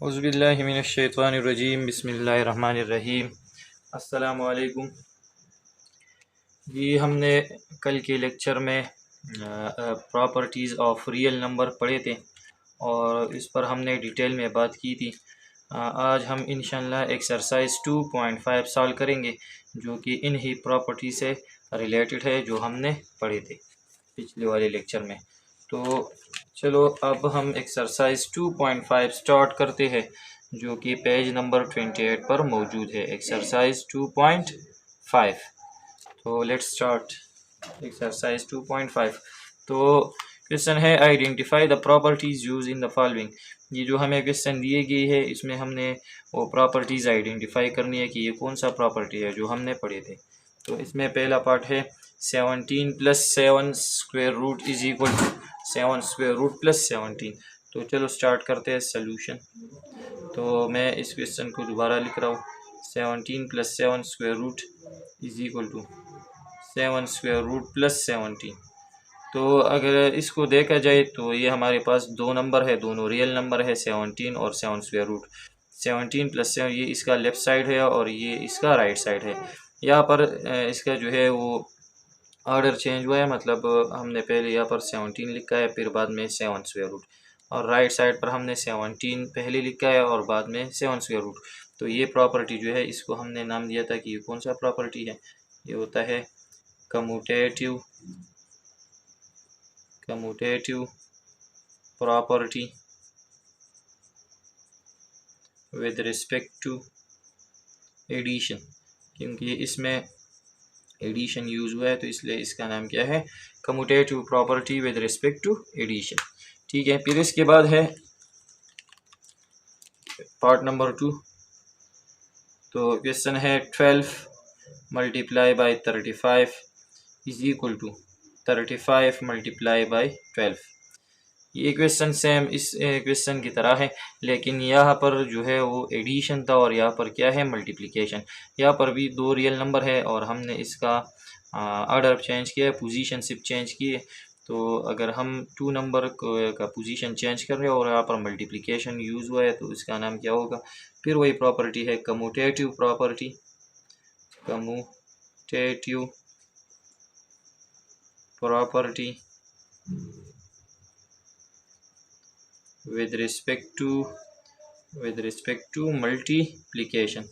औज़ुबिल्लाहि मिनश्शैतानिर्रजीम बिस्मिल्लाहिर्रहमानिर्रहीम। अस्सलामु अलैकुम। जी हमने कल के लेक्चर में प्रॉपर्टीज़ ऑफ रियल नंबर पढ़े थे और इस पर हमने डिटेल में बात की थी। आज हम इंशाअल्लाह एक्सरसाइज 2.5 सॉल्व करेंगे जो कि इन ही प्रॉपर्टी से रिलेटेड है जो हमने पढ़े थे पिछले वाले लेक्चर में। तो चलो अब हम एक्सरसाइज 2.5 स्टार्ट करते हैं जो कि पेज नंबर 28 पर मौजूद है। एक्सरसाइज 2.5। तो लेट्स स्टार्ट एक्सरसाइज 2.5। तो क्वेश्चन है identify the properties use in the following. ये जो हमें क्वेश्चन दिए गए है इसमें हमने वो प्रॉपर्टीज़ आइडेंटिफाई करनी है कि ये कौन सा प्रॉपर्टी है जो हमने पढ़े थे। तो इसमें पहला पार्ट है 17 + 7 square root is equal to 7 square root + 17। तो चलो स्टार्ट करते हैं सोल्यूशन। तो मैं इस क्वेश्चन को दोबारा लिख रहा हूँ। 17 + 7 square root is equal to 7 square root + 17। तो अगर इसको देखा जाए तो ये हमारे पास दो नंबर है, दोनों रियल नंबर है 17 और 7 स्क्वायर रूट। 17 + 7 ये इसका लेफ़्ट साइड है और ये इसका राइट साइड है। यहाँ पर इसका जो है वो ऑर्डर चेंज हुआ है, मतलब हमने पहले यहाँ पर 17 लिखा है फिर बाद में 7 स्क्वायर रूट, और राइट साइड पर हमने 17 पहले लिखा है और बाद में 7 स्क्वायर रूट। तो ये प्रॉपर्टी जो है इसको हमने नाम दिया था कि ये कौन सा प्रॉपर्टी है। ये होता है commutative property with respect to addition. क्योंकि इसमें एडिशन यूज़ हुआ है तो इसलिए इसका नाम क्या है, commutative property with respect to addition. ठीक है, फिर इसके बाद है पार्ट नंबर 2। तो क्वेश्चन है 12 × 35 इज इक्वल टू 35 × 12। ये क्वेश्चन सेम इस क्वेश्चन की तरह है, लेकिन यहाँ पर जो है वो एडिशन था और यहाँ पर क्या है, मल्टीप्लिकेशन। यहाँ पर भी दो रियल नंबर है और हमने इसका ऑर्डर चेंज किया है, पोजीशन सिर्फ चेंज की है। तो अगर हम टू नंबर का पोजीशन चेंज कर रहे हैं और यहाँ पर मल्टीप्लिकेशन यूज़ हुआ है तो इसका नाम क्या होगा। फिर वही प्रॉपर्टी है commutative property, commutative property with respect to multiplication.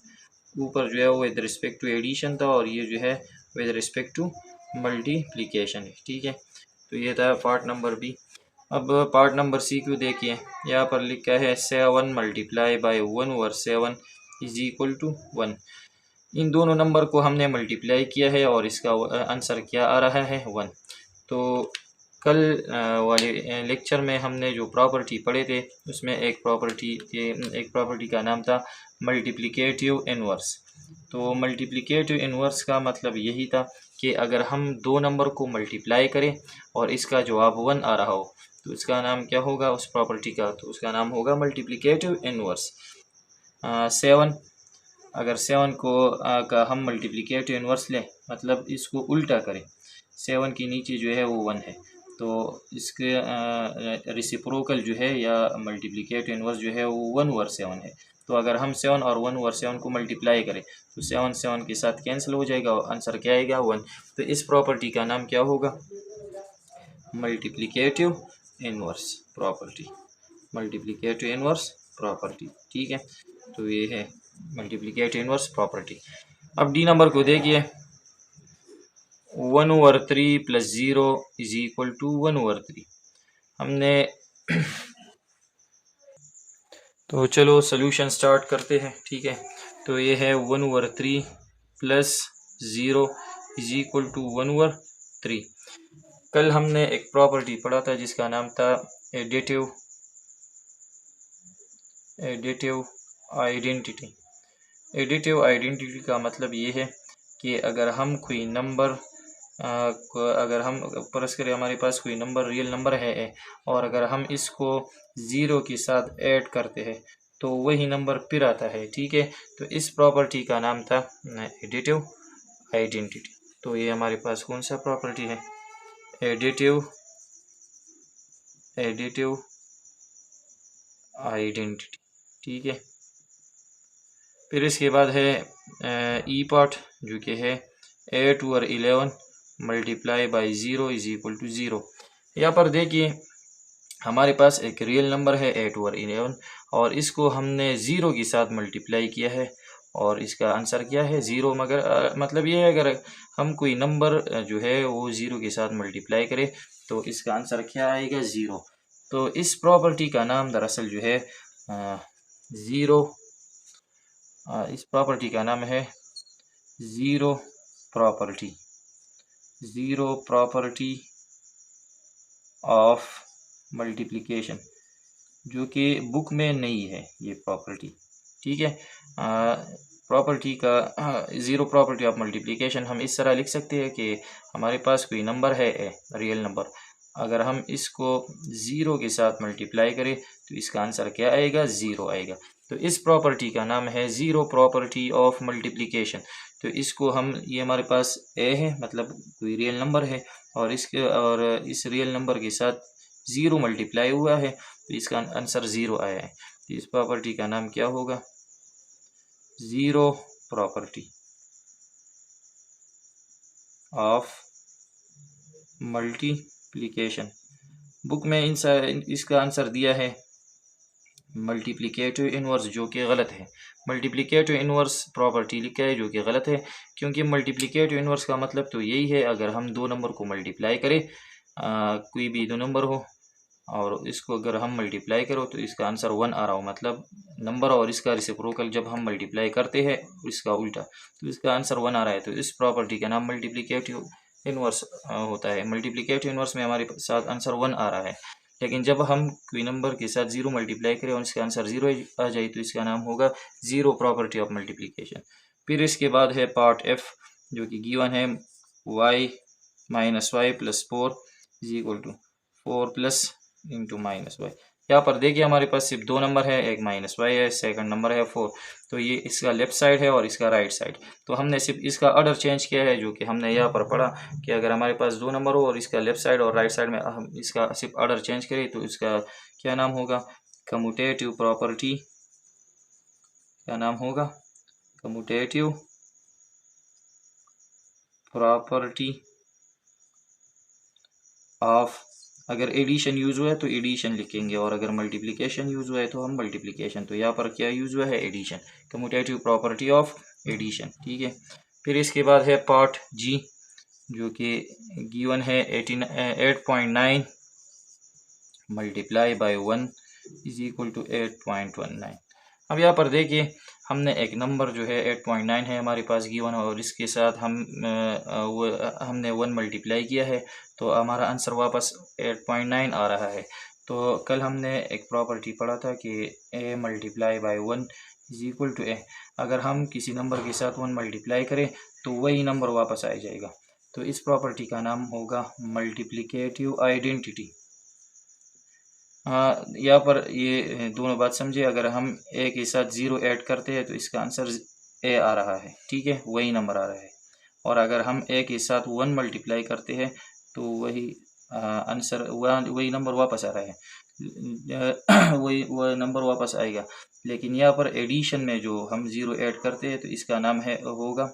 ऊपर जो है वो विद रिस्पेक्ट टू एडिशन था और ये जो है विद रिस्पेक्ट टू मल्टीप्लिकेशन है। ठीक है, तो ये था पार्ट नंबर बी। अब पार्ट नंबर सी को देखिए, यहाँ पर लिखा है 7 × 1/7 इज इक्वल टू 1। इन दोनों नंबर को हमने मल्टीप्लाई किया है और इसका आंसर क्या आ रहा है, 1। तो कल वाले लेक्चर में हमने जो प्रॉपर्टी पढ़े थे उसमें एक प्रॉपर्टी का नाम था मल्टीप्लिकेटिव इन्वर्स। तो मल्टीप्लिकेटिव इन्वर्स का मतलब यही था कि अगर हम दो नंबर को मल्टीप्लाई करें और इसका जवाब 1 आ रहा हो तो इसका नाम क्या होगा उस प्रॉपर्टी का, तो उसका नाम होगा मल्टीप्लिकेटिव इन्वर्स। 7, अगर 7 को का हम मल्टीप्लिकेटिव इन्वर्स लें, मतलब इसको उल्टा करें, 7 के नीचे जो है वो 1 है, तो इसके रेसिप्रोकल जो है या मल्टीप्लिकेटिव इन्वर्स जो है वो 1/7 है। तो अगर हम 7 और 1/7 को मल्टीप्लाई करें तो 7 7 के साथ कैंसिल हो जाएगा और आंसर क्या आएगा, 1। तो इस प्रॉपर्टी का नाम क्या होगा, multiplicative inverse property, multiplicative inverse property. ठीक है, तो ये है मल्टीप्लिकेटिव इन्वर्स प्रॉपर्टी। अब डी नंबर को देखिए, 1/3 + 0 इज इक्वल टू 1/3। हमने तो चलो सोल्यूशन स्टार्ट करते हैं। ठीक है, तो ये है 1/3 + 0 इज इक्वल टू 1/3। कल हमने एक प्रॉपर्टी पढ़ा था जिसका नाम था एडिटिव आइडेंटिटी। एडिटिव आइडेंटिटी का मतलब ये है कि अगर हम कोई नंबर अगर हम फर्ज करें हमारे पास कोई नंबर रियल नंबर है और अगर हम इसको 0 के साथ ऐड करते हैं तो वही नंबर फिर आता है। ठीक है, तो इस प्रॉपर्टी का नाम था एडिटिव आइडेंटिटी। तो ये हमारे पास कौन सा प्रॉपर्टी है, एडिटिव आइडेंटिटी। ठीक है। फिर इसके बाद है ई पार्ट जो कि है 8 over 11 multiply by 0 is equal to 0। यहाँ पर देखिए हमारे पास एक रियल नंबर है 8 ओवर 11 और इसको हमने 0 के साथ मल्टीप्लाई किया है और इसका आंसर क्या है 0। मगर मतलब ये है अगर हम कोई नंबर जो है वो 0 के साथ मल्टीप्लाई करें तो इसका आंसर क्या आएगा 0। तो इस प्रॉपर्टी का नाम दरअसल जो है ज़ीरो, इस प्रॉपर्टी का नाम है zero property, zero property of multiplication, जो कि बुक में नहीं है ये प्रॉपर्टी। ठीक है। प्रॉपर्टी का ज़ीरो प्रॉपर्टी ऑफ मल्टीप्लिकेशन हम इस तरह लिख सकते हैं कि हमारे पास कोई नंबर है रियल नंबर, अगर हम इसको 0 के साथ मल्टीप्लाई करें तो इसका आंसर क्या आएगा 0 आएगा। तो इस प्रॉपर्टी का नाम है ज़ीरो प्रॉपर्टी ऑफ मल्टीप्लिकेशन। तो इसको हम ये हमारे पास ए है मतलब कोई रियल नंबर है और इस रियल नंबर के साथ 0 मल्टीप्लाई हुआ है तो इसका आंसर 0 आया है। तो इस प्रॉपर्टी का नाम क्या होगा zero property of multiplication. Book में इसका आंसर दिया है मल्टीप्लिकेटिव इनवर्स, जो कि गलत है। मल्टीप्लिकेटिव इनवर्स प्रॉपर्टी लिखा है जो कि गलत है, क्योंकि मल्टीप्लिकेटिव इनवर्स का मतलब तो यही है अगर हम दो नंबर को मल्टीप्लाई करें, कोई भी दो नंबर हो और इसको अगर हम मल्टीप्लाई करो तो इसका आंसर 1 आ रहा हो, मतलब नंबर और इसका रेसिप्रोकल जब हम मल्टीप्लाई करते हैं इसका उल्टा तो इसका आंसर 1 आ रहा है। तो इस प्रॉपर्टी का नाम मल्टीप्लिकेटिव इनवर्स होता है। मल्टीप्लिकेटिव इनवर्स में हमारे साथ आंसर 1 आ रहा है, लेकिन जब हम कोई नंबर के साथ 0 मल्टीप्लाई करें और इसका आंसर 0 आ जाए तो इसका नाम होगा ज़ीरो प्रॉपर्टी ऑफ मल्टीप्लिकेशन। फिर इसके बाद है पार्ट एफ जो कि गिवन है y minus y plus 4 is equal to 4 plus into minus y. यहाँ पर देखिए हमारे पास सिर्फ दो नंबर है, एक माइनस वाई है, सेकंड नंबर है 4। तो ये इसका लेफ्ट साइड है और इसका राइट साइड। तो हमने सिर्फ इसका ऑर्डर चेंज किया है, जो कि हमने यहाँ पर पढ़ा कि अगर हमारे पास दो नंबर हो और इसका लेफ्ट साइड और राइट साइड में हम इसका सिर्फ ऑर्डर चेंज करें तो इसका क्या नाम होगा कम्यूटेटिव प्रॉपर्टी। क्या नाम होगा कम्यूटेटिव प्रॉपर्टी ऑफ, अगर एडिशन यूज़ हुआ है तो एडिशन लिखेंगे और अगर मल्टीप्लिकेशन यूज़ हुआ है तो हम मल्टीप्लिकेशन। तो यहाँ पर क्या यूज़ हुआ है addition, commutative property of addition. ठीक है। फिर इसके बाद है पार्ट जी जो कि गिवन है 8.9 multiply by 1 is equal to 8.19। अब यहाँ पर देखिए हमने एक नंबर जो है 8.9 है हमारे पास गिवन और इसके साथ हमने 1 मल्टीप्लाई किया है तो हमारा आंसर वापस 8.9 आ रहा है। तो कल हमने एक प्रॉपर्टी पढ़ा था कि a multiply by 1 is equal to a। अगर हम किसी नंबर के साथ 1 मल्टीप्लाई करें तो वही नंबर वापस आ जाएगा। तो इस प्रॉपर्टी का नाम होगा मल्टीप्लिकेटिव आइडेंटिटी। यहाँ पर ये दोनों बात समझे, अगर हम ए के साथ 0 ऐड करते हैं तो इसका आंसर ए आ रहा है। ठीक है, वही नंबर आ रहा है। और अगर हम ए के साथ 1 मल्टीप्लाई करते हैं तो वही आंसर वही नंबर वापस आ रहा है, वही नंबर वापस आएगा। लेकिन यहाँ पर एडिशन में जो हम 0 ऐड करते हैं तो इसका नाम होगा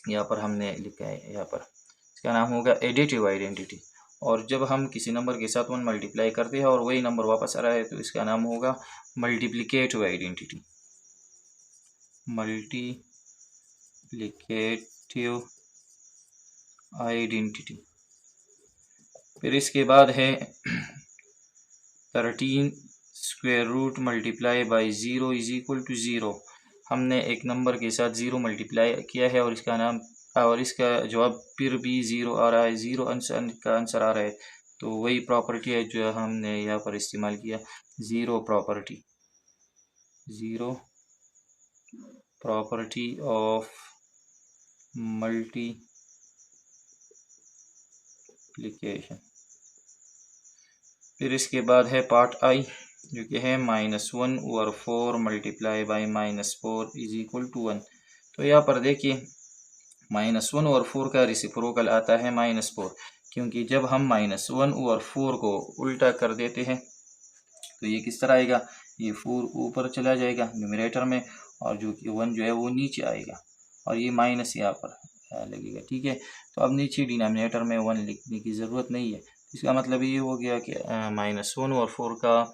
यहाँ पर हमने लिखा है, यहाँ पर इसका नाम होगा एडिटिव आइडेंटिटी। और जब हम किसी नंबर के साथ 1 मल्टीप्लाई करते हैं और वही नंबर वापस आ रहा है तो इसका नाम होगा मल्टीप्लिकेटिव आइडेंटिटी, मल्टीप्लिकेटिव आइडेंटिटी। फिर इसके बाद है 13 square root multiply by 0 is equal to 0। हमने एक नंबर के साथ 0 मल्टीप्लाई किया है और इसका जवाब फिर भी 0 आ रहा है, 0 आंसर का आंसर आ रहा है। तो वही प्रॉपर्टी है जो हमने यहाँ पर इस्तेमाल किया, ज़ीरो प्रॉपर्टी ऑफ मल्टीप्लिकेशन। फिर इसके बाद है पार्ट आई जो कि है -1 over 4 multiply by -4 is equal to 1। तो यहाँ पर देखिए -1 ओवर 4 का रेसिप्रोकल आता है -4, क्योंकि जब हम -1 ओवर 4 को उल्टा कर देते हैं तो ये किस तरह आएगा, ये 4 ऊपर चला जाएगा न्यूमरेटर में और जो कि 1 जो है वो नीचे आएगा और ये माइनस यहाँ पर लगेगा। ठीक है, तो अब नीचे डिनोमिनेटर में 1 लिखने की ज़रूरत नहीं है। इसका मतलब ये हो गया कि -1 और 4 का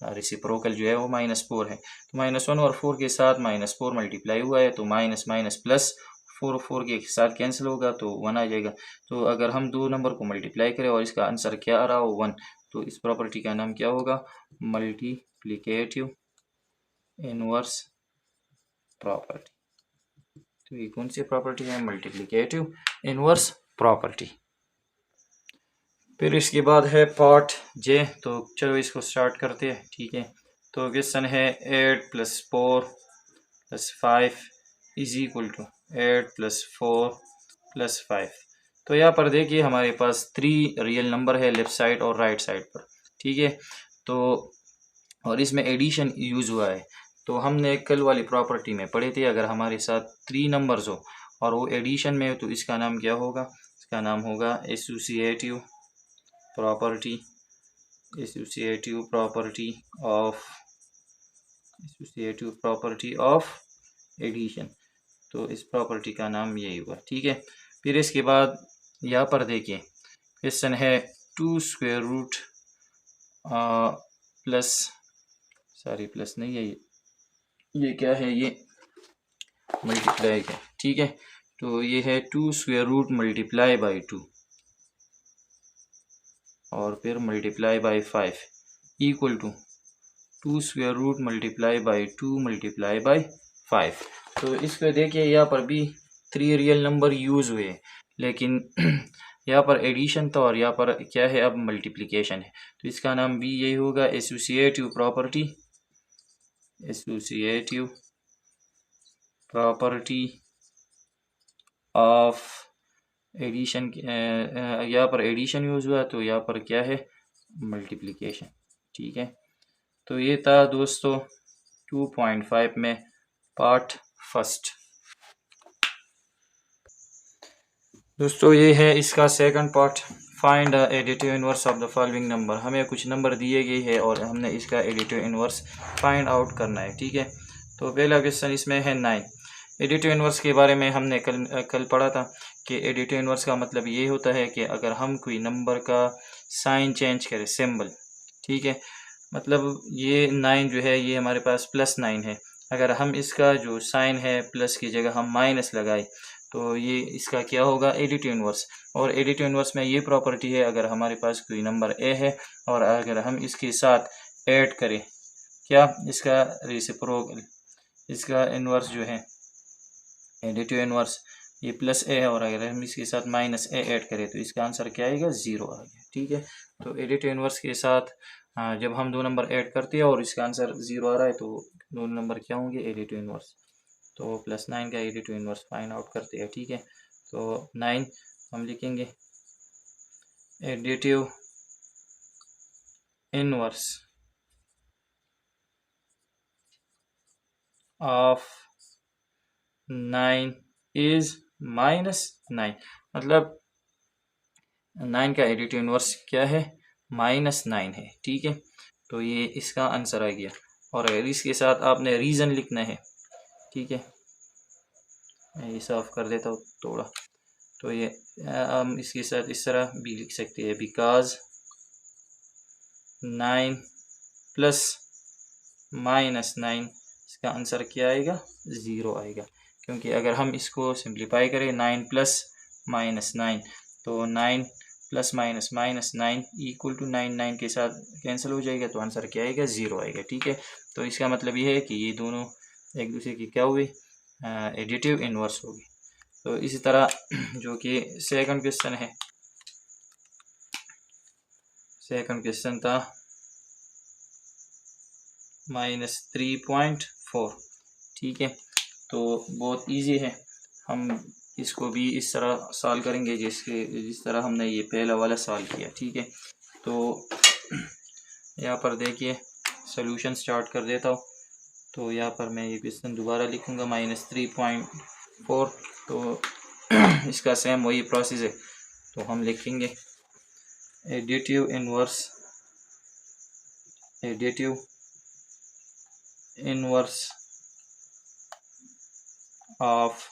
रेसिप्रोकल जो है वो -4 है। तो -1 और 4 के साथ -4 मल्टीप्लाई हुआ है तो माइनस माइनस प्लस 4 के साथ कैंसिल होगा तो 1 आ जाएगा। तो अगर हम दो नंबर को मल्टीप्लाई करें और इसका आंसर क्या आ रहा हो 1, तो इस प्रॉपर्टी का नाम क्या होगा, मल्टीप्लिकेटिव इनवर्स प्रॉपर्टी। तो ये कौन सी प्रॉपर्टी है, मल्टीप्लिकेटिव इनवर्स प्रॉपर्टी। फिर इसके बाद है पार्ट जे, तो चलो इसको स्टार्ट करते हैं। ठीक है, तो क्वेश्चन है 8 + 4 + 5 = 8 + 4 + 5। तो यहाँ पर देखिए हमारे पास 3 रियल नंबर है लेफ़्ट साइड और राइट साइड पर। ठीक है, तो और इसमें एडिशन यूज़ हुआ है। तो हमने कल वाली प्रॉपर्टी में पढ़े थे, अगर हमारे साथ 3 नंबर्स हो और वो एडिशन में हो तो इसका नाम क्या होगा, इसका नाम होगा associative property, associative property of addition. तो इस प्रॉपर्टी का नाम यही हुआ। ठीक है, फिर इसके बाद यहाँ पर देखिए क्वेश्चन है 2 square root plus, sorry plus नहीं है, ये क्या है, ये मल्टीप्लाई है। ठीक है, तो ये है 2 स्क्वायर रूट मल्टीप्लाई बाई 2 और फिर multiply by 5 equal to 2 square root multiply by 2 multiply by 5। तो इसको देखिए यहाँ पर भी 3 रियल नंबर यूज़ हुए, लेकिन यहाँ पर एडिशन था और यहाँ पर क्या है, अब मल्टीप्लिकेशन है। तो इसका नाम भी यही होगा, associative property, associative property of addition. यहाँ पर एडिशन यूज़ हुआ तो यहाँ पर क्या है, मल्टीप्लिकेशन। ठीक है, तो ये था दोस्तों 2.5 में पार्ट फर्स्ट। दोस्तों ये है इसका second part, find the additive inverse of the following number. हमें कुछ नंबर दिए गए हैं और हमने इसका एडिटिव इनवर्स फाइंड आउट करना है। ठीक है, तो पहला क्वेश्चन इसमें है 9। एडिटिव इनवर्स के बारे में हमने कल पढ़ा था कि एडिटिव इनवर्स का मतलब ये होता है कि अगर हम कोई नंबर का साइन चेंज करें, सिंबल। ठीक है, मतलब ये 9 जो है ये हमारे पास +9 है, अगर हम इसका जो साइन है प्लस की जगह हम माइनस लगाए तो ये इसका क्या होगा, एडिटिव इनवर्स। और एडिटिव इनवर्स में ये प्रॉपर्टी है, अगर हमारे पास कोई नंबर ए है और अगर हम इसके साथ ऐड करें क्या, इसका रेसिप्रोकल, इसका इनवर्स जो है एडिटिव इनवर्स ये +a है और अगर हम इसके साथ -a ऐड करें तो इसका आंसर क्या आएगा, 0 आ गया। ठीक है, तो एडिटिव इनवर्स के साथ जब हम दो नंबर ऐड करते हैं और इसका आंसर 0 आ रहा है तो दो नंबर क्या होंगे, एडिटिव इनवर्स। तो +9 का एडिटिव इनवर्स फाइंड आउट करते हैं। ठीक है, तो 9 हम लिखेंगे एडिटिव इनवर्स ऑफ 9 इज -9, मतलब 9 का एडिटिव इनवर्स क्या है, -9 है। ठीक है, तो ये इसका आंसर आ गया और इसके साथ आपने रीज़न लिखना है। ठीक है, मैं ये साफ कर देता हूँ थोड़ा, तो ये हम इसके साथ इस तरह भी लिख सकते हैं, बिकॉज 9 + -9 इसका आंसर क्या आएगा, 0 आएगा। क्योंकि अगर हम इसको सिंप्लीफाई करें 9 + -9 तो 9 + -9 इक्वल टू 9 के साथ कैंसिल हो जाएगा तो आंसर क्या आएगा, 0 आएगा। ठीक है, तो इसका मतलब ये है कि ये दोनों एक दूसरे की क्या हुई, एडिटिव इनवर्स होगी। तो इसी तरह जो कि सेकंड क्वेश्चन है, सेकंड क्वेश्चन था -3.4। ठीक है, तो बहुत इजी है, हम इसको भी इस तरह सॉल्व करेंगे जिस तरह हमने ये पहला वाला सॉल्व किया। ठीक है, तो यहाँ पर देखिए सॉल्यूशन स्टार्ट कर देता हूँ। तो यहाँ पर मैं ये क्वेश्चन दोबारा लिखूँगा -3.4, तो इसका सेम वही प्रोसेस है। तो हम लिखेंगे additive inverse additive inverse of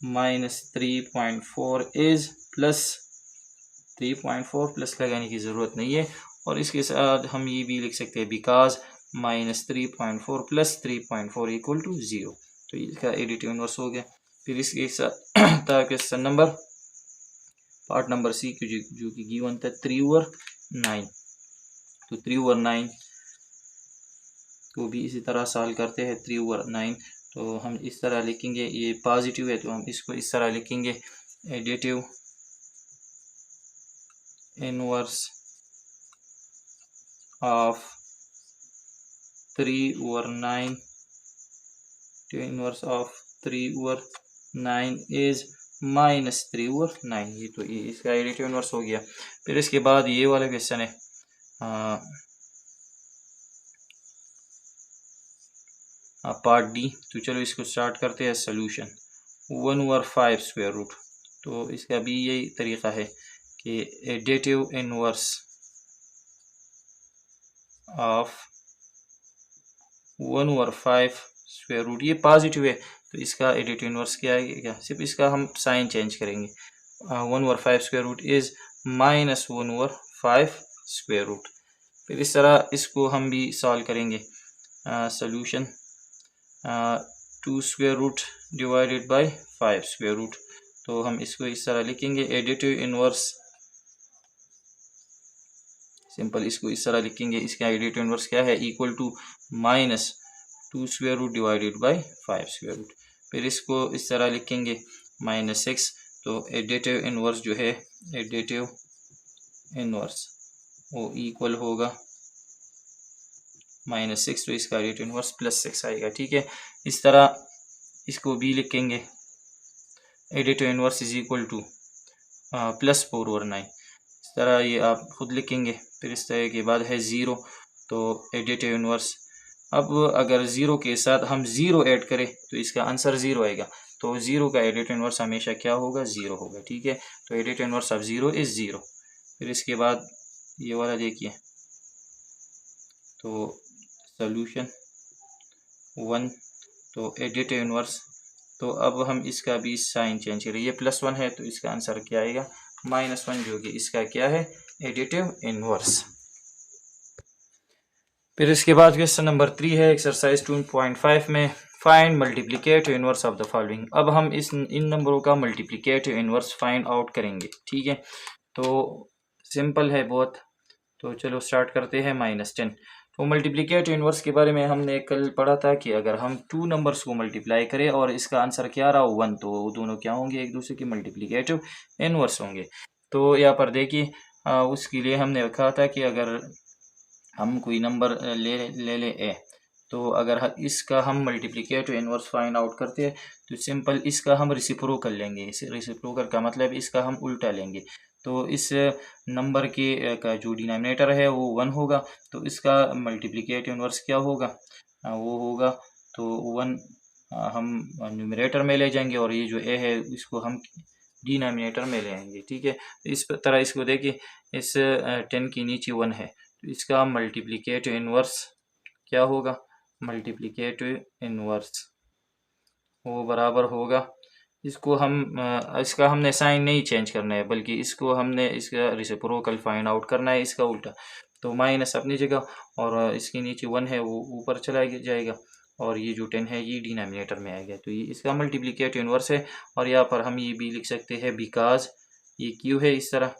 -3.4 is plus 3.4 plus लगाने की ज़रूरत नहीं है। और इसके साथ हम ये भी लिख सकते हैं बिकॉज -3.4 प्लस 3.4 इक्वल टू 0। तो इसका एडिटिव इनवर्स हो गया। फिर इसके साथ question number part number C जो कि गिवन था 3/9। तो 3/9 को भी इसी तरह सॉल्व करते हैं। 3/9 तो हम इस तरह लिखेंगे, ये पॉजिटिव है तो हम इसको इस तरह लिखेंगे, additive inverse of 3/9 inverse of 3/9 is -3/9। ये तो ये इसका एडिटिव इनवर्स हो गया। फिर इसके बाद ये वाला क्वेश्चन है पार्ट डी। तो चलो इसको स्टार्ट करते हैं। Solution 1/5 square root. तो इसका भी यही तरीका है कि additive inverse of 1/5 square root, ये पॉजिटिव है तो इसका एडिटिव इनवर्स क्या है, सिर्फ इसका हम साइन चेंज करेंगे। 1/5 square root is -1/5 square root. फिर इस तरह इसको हम भी सॉल्व करेंगे। Solution 2 square root divided by 5 square root. तो हम इसको इस तरह लिखेंगे, एडिटिव इनवर्स, सिंपल इसको इस तरह लिखेंगे, इसका एडिटिव इनवर्स क्या है, equal to -2 square root divided by 5 square root. फिर इसको इस तरह लिखेंगे -6। तो एडिटिव इनवर्स जो है, एडिटिव इनवर्स वो इक्वल होगा -6। तो इसका एडिटिव इनवर्स +6 आएगा। ठीक है, इस तरह इसको भी लिखेंगे, additive inverse is equal to +4/9। इस तरह ये आप खुद लिखेंगे। फिर इस तरह के बाद है 0। तो एडिटिव इनवर्स, अब अगर 0 के साथ हम 0 ऐड करें तो इसका आंसर 0 आएगा। तो 0 का एडिटिव इनवर्स हमेशा क्या होगा, 0 होगा। ठीक है, तो एडिटिव इनवर्स ऑफ 0 इज 0। फिर इसके बाद ये वाला देखिए, तो सोल्यूशन 1, तो एडिटिव इनवर्स, तो अब हम इसका भी साइन चेंज करें, ये +1 है तो इसका आंसर क्या आएगा, -1, जो कि इसका क्या है, एडिटिव इनवर्स। फिर इसके बाद क्वेश्चन नंबर 3 है एक्सरसाइज 2.5 में, find multiplicative inverse of the following. अब हम इन नंबरों का मल्टीप्लिकेटिव इनवर्स फाइंड आउट करेंगे। ठीक है, तो सिंपल है बहुत। तो चलो स्टार्ट करते हैं। -10। तो मल्टीप्लिकेटिव इनवर्स के बारे में हमने कल पढ़ा था कि अगर हम 2 नंबर्स को मल्टीप्लाई करें और इसका आंसर क्या रहा, 1, तो वो दोनों क्या होंगे, एक दूसरे के मल्टीप्लिकेटिव इनवर्स होंगे। तो यहाँ पर देखिए, उसके लिए हमने कहा था कि अगर हम कोई नंबर ले ले ए, तो अगर इसका हम मल्टीप्लिकेटिव इनवर्स फाइंड आउट करते हैं तो सिंपल इसका हम रेसिप्रोकल लेंगे। इस रेसिप्रोकल का मतलब इसका हम उल्टा लेंगे। तो इस नंबर के का जो डिनोमिनेटर है वो 1 होगा, तो इसका मल्टीप्लिकेटिव इनवर्स क्या होगा, वो होगा तो 1 हम न्यूमरेटर में ले जाएंगे और ये जो ए है इसको हम डिनोमिनेटर में ले आएंगे। ठीक है, इस तरह इसको देखिए, इस 10 के नीचे 1 है तो इसका मल्टीप्लिकेटिव इनवर्स क्या होगा, मल्टीप्लिकेटिव इनवर्स वो बराबर होगा, इसको हम इसका हमने साइन नहीं चेंज करना है, बल्कि इसको हमने इसका रेसिप्रोकल फाइंड आउट करना है, इसका उल्टा। तो माइनस अपनी जगह और इसके नीचे 1 है वो ऊपर चला जाएगा और ये जो 10 है ये डिनोमिनेटर में आएगा। तो ये इसका मल्टीप्लिकेटिव इनवर्स है। और यहाँ पर हम ये भी लिख सकते हैं बिकॉज ये क्यू है। इस तरह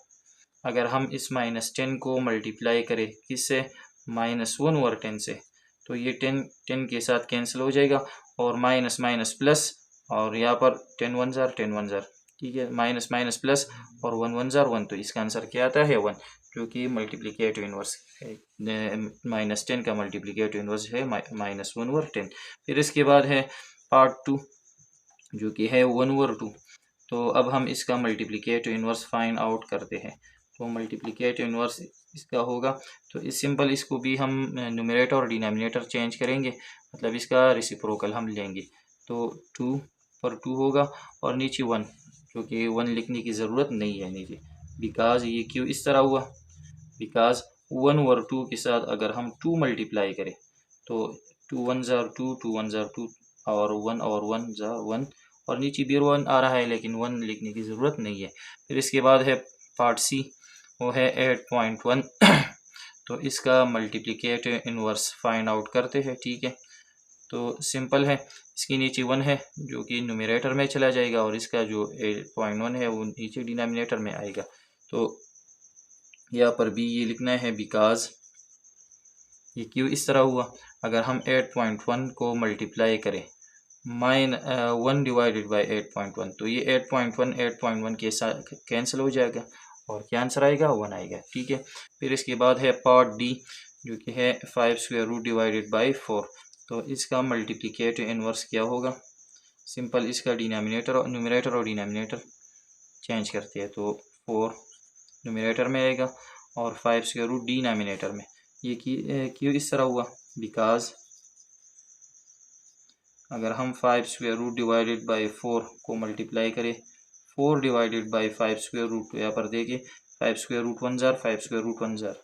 अगर हम इस -10 को मल्टीप्लाई करें किससे, -1/10 से, तो ये 10 के साथ कैंसिल हो जाएगा और माइनस माइनस प्लस, और यहाँ पर 10 1 ज़ार 10 1 ज़ार। ठीक है, माइनस माइनस प्लस और 1 1 ज़ार 1, तो इसका आंसर क्या आता है, 1, जो कि मल्टीप्लिकेटिव इनवर्स है। -10 का मल्टीप्लिकेटिव इनवर्स है -1/10। फिर इसके बाद है पार्ट 2 जो कि है 1/2। तो अब हम इसका मल्टीप्लिकेटिव इनवर्स फाइंड आउट करते हैं। तो मल्टीप्लिकेटिव इनवर्स इसका होगा, तो इस सिंपल इसको भी हम न्यूमरेटर और डिनोमिनेटर चेंज करेंगे, मतलब इसका रेसिप्रोकल हम लेंगे। तो 2 पर 2 होगा और नीचे 1, जो कि 1 लिखने की ज़रूरत नहीं है नीचे, बिकॉज ये क्यों इस तरह हुआ, बिकॉज 1 और 2 के साथ अगर हम 2 मल्टीप्लाई करें तो 2 1 ज़ार 2, 2 1 ज़ार 2 और 1 ज़ार 1 और नीचे भी 1 आ रहा है लेकिन 1 लिखने की ज़रूरत नहीं है। फिर इसके बाद है पार्ट सी, वो है 8.1 तो इसका मल्टीप्लिकेट इनवर्स फाइंड आउट करते हैं। ठीक है, तो सिंपल है, इसके नीचे 1 है जो कि न्यूमरेटर में चला जाएगा और इसका जो 8.1 है वो नीचे डिनोमिनेटर में आएगा। तो यहाँ पर भी ये लिखना है बिकॉज ये क्यों इस तरह हुआ। अगर हम 8.1 को मल्टीप्लाई करें 1 डिवाइडेड बाई 8.1 तो ये 8.1 के साथ कैंसिल हो जाएगा और क्या आंसर आएगा 1 आएगा। ठीक है, फिर इसके बाद है पार्ट डी जो कि है 5 स्क्वायर रूट डिवाइडेड बाई 4। तो इसका मल्टीप्लिकेटिव इनवर्स क्या होगा। सिंपल, इसका डिनोमिनेटर और न्यूमरेटर और डिनोमिनेटर चेंज करते हैं तो 4 न्यूमरेटर में आएगा और 5 स्क्वायर रूट डिनोमिनेटर में। ये क्यों इस तरह हुआ, बिकॉज अगर हम 5 स्क्वायर रूट डिवाइडेड बाई 4 को मल्टीप्लाई करें 4 डिवाइडेड बाई 5 स्क्वायर रूट, तो यहाँ पर देखिए 5 स्क्वायर रूट 1 ज़ार 5 स्क्वायर रूट 1 ज़ार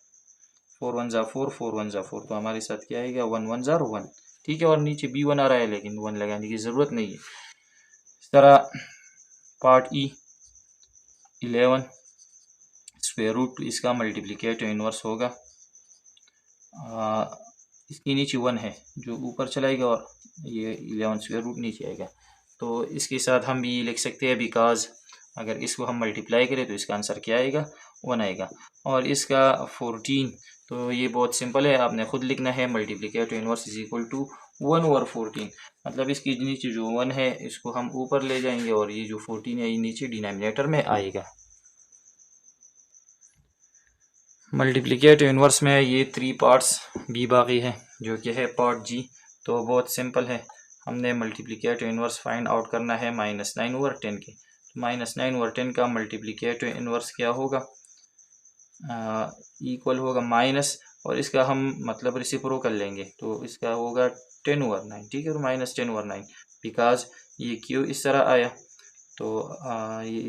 4 1 ज़ार 4 4 1 ज़ार 4, तो हमारे साथ क्या आएगा 1 1 ज़ार 1। ठीक है, और नीचे भी 1 आ रहा है लेकिन 1 लगाने की ज़रूरत नहीं है। इस तरह पार्ट ई 11 स्क्वायर रूट, इसका मल्टीप्लिकेटिव इनवर्स होगा इसके नीचे 1 है जो ऊपर चलाएगा और ये 11 स्क्वायर रूट नीचे आएगा। तो इसके साथ हम भी लिख सकते हैं बिकॉज अगर इसको हम मल्टीप्लाई करें तो इसका आंसर क्या आएगा 1 आएगा। और इसका 14, तो ये बहुत सिंपल है, आपने खुद लिखना है multiplicative inverse is equal to 1 over 14। मतलब इसके नीचे जो 1 है इसको हम ऊपर ले जाएंगे और ये जो 14 है ये नीचे डिनोमिनेटर में आएगा। मल्टीप्लिकेटिव इनवर्स में ये 3 पार्ट्स भी बाकी है जो कि है पार्ट जी। तो बहुत सिंपल है, हमने मल्टीप्लिकेटिव इनवर्स फाइंड आउट करना है -9 ओवर 10 के। तो -9 ओवर 10 का मल्टीप्लिकेटिव इनवर्स क्या होगा, इक्वल होगा माइनस और इसका हम मतलब रेसिप्रोकल लेंगे तो इसका होगा 10 ओवर 9। ठीक है, तो -10 ओवर 9 बिकॉज ये क्यों इस तरह आया, तो ये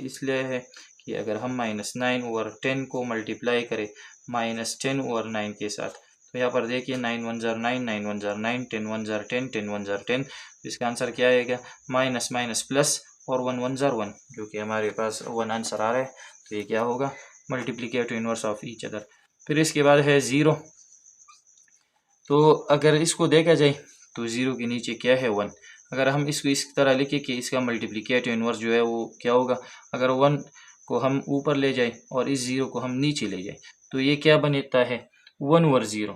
इसलिए है कि अगर हम -9 ओवर 10 को मल्टीप्लाई करें -10 ओवर 9 के साथ, तो यहाँ पर देखिए 9 1 ज़ार 9 9 1 ज़ार 9 10 1 ज़ार 10 10 1 ज़ार 10, तो इसका आंसर क्या आएगा माइनस माइनस प्लस और 1 1 ज़ार 1, जो कि हमारे पास 1 आंसर आ रहा है। तो ये क्या होगा multiplicative inverse of each other. फिर इसके बाद है 0, तो अगर इसको देखा जाए तो 0 के नीचे क्या है 1। अगर हम इसको इस तरह लिखें कि इसका मल्टीप्लिकेटिव इनवर्स जो है वो क्या होगा, अगर 1 को हम ऊपर ले जाए और इस 0 को हम नीचे ले जाए तो ये क्या बनता है 1 ओवर 0।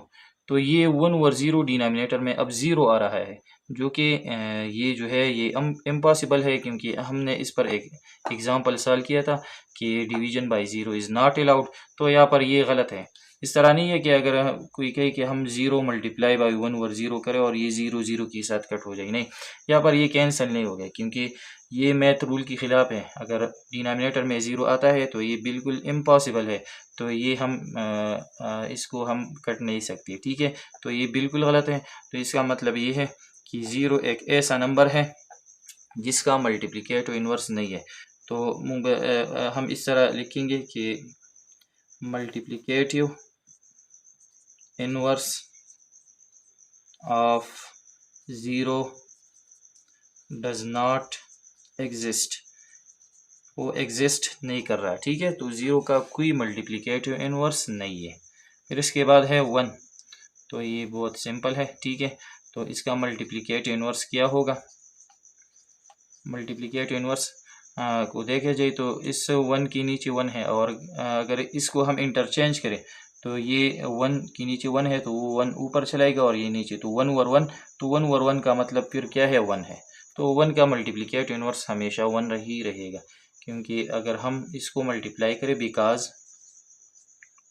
तो ये 1 ओवर 0 डिनोमिनेटर में अब 0 आ रहा है जो कि ये जो है ये इम्पॉसिबल है, क्योंकि हमने इस पर एक एग्जांपल सॉल्व किया था कि division bye 0 is not allowed. तो यहाँ पर ये गलत है। इस तरह नहीं है कि अगर कोई कहे कि हम 0 मल्टीप्लाई बाई 1 ओवर 0 करें और ये 0 0 के साथ कट हो जाएगी, नहीं, यहाँ पर ये कैंसिल नहीं हो गया क्योंकि ये मैथ रूल के ख़िलाफ़ है। अगर डिनोमिनेटर में 0 आता है तो ये बिल्कुल इम्पॉसिबल है, तो ये हम इसको हम कट नहीं सकते। ठीक है, तो ये बिल्कुल गलत है। तो इसका मतलब ये है कि 0 एक ऐसा नंबर है जिसका मल्टीप्लिकेटिव इनवर्स नहीं है। तो हम इस तरह लिखेंगे कि multiplicative inverse of 0 does not exist, वो एग्जिस्ट नहीं कर रहा। ठीक है, तो 0 का कोई मल्टीप्लिकेटिव इनवर्स नहीं है। फिर इसके बाद है 1, तो ये बहुत सिंपल है। ठीक है, तो इसका मल्टीप्लिकेटिव इनवर्स क्या होगा, मल्टीप्लिकेटिव इनवर्स को देखे जाए तो इस 1 के नीचे 1 है और अगर इसको हम इंटरचेंज करें तो ये 1 के नीचे 1 है तो वो 1 ऊपर चलाएगा और ये नीचे, तो 1 ओवर 1, तो 1 ओवर 1 का मतलब फिर क्या है 1 है। तो 1 का मल्टीप्लिकेटिव इनवर्स हमेशा 1 ही रहेगा, क्योंकि अगर हम इसको मल्टीप्लाई करें बिकॉज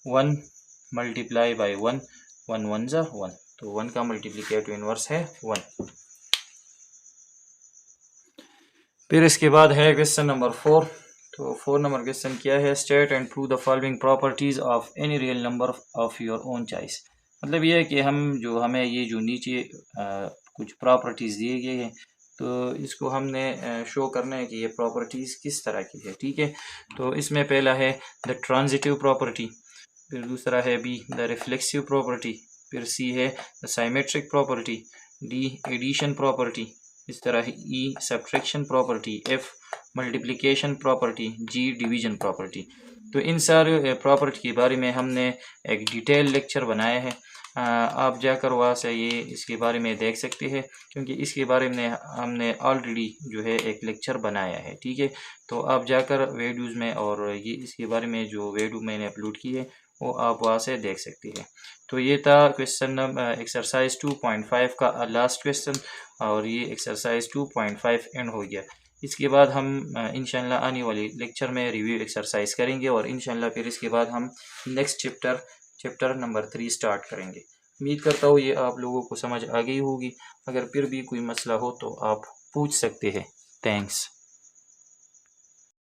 1 मल्टीप्लाई बाई 1 1 1 ज़ार 1, तो 1 का मल्टीप्लिकेटिव इनवर्स है 1। फिर इसके बाद है क्वेश्चन नंबर 4। तो 4 नंबर क्वेश्चन क्या है, state and prove the following properties of any real number of your own choice. मतलब ये है कि हमें ये जो नीचे कुछ प्रॉपर्टीज़ दिए गए हैं तो इसको हमने शो करना है कि ये प्रॉपर्टीज़ किस तरह की है। ठीक है, तो इसमें पहला है द ट्रांजिटिव प्रॉपर्टी। फिर दूसरा है बी द रिफ्लेक्सिव प्रॉपर्टी, फिर सी है the symmetric property, D addition property, इस तरह E subtraction property, F multiplication property, G division property. तो इन सारे प्रॉपर्टी के बारे में हमने एक डिटेल लेक्चर बनाया है। आप जाकर वहाँ से ये इसके बारे में देख सकते हैं, क्योंकि इसके बारे में हमने ऑलरेडी जो है एक लेक्चर बनाया है। ठीक है, तो आप जाकर वीडियोज़ में और ये इसके बारे में जो वीडियो मैंने अपलोड की है वो आप वहाँ से देख सकते हैं। तो ये था क्वेश्चन नंबर एक्सरसाइज 2.5 का लास्ट क्वेश्चन, और ये एक्सरसाइज 2.5 एंड हो गया। इसके बाद हम इंशाल्लाह आने वाली लेक्चर में रिव्यू एक्सरसाइज करेंगे, और इंशाल्लाह फिर इसके बाद हम नेक्स्ट चैप्टर नंबर 3 स्टार्ट करेंगे। उम्मीद करता हूँ ये आप लोगों को समझ आ गई होगी। अगर फिर भी कोई मसला हो तो आप पूछ सकते हैं। थैंक्स।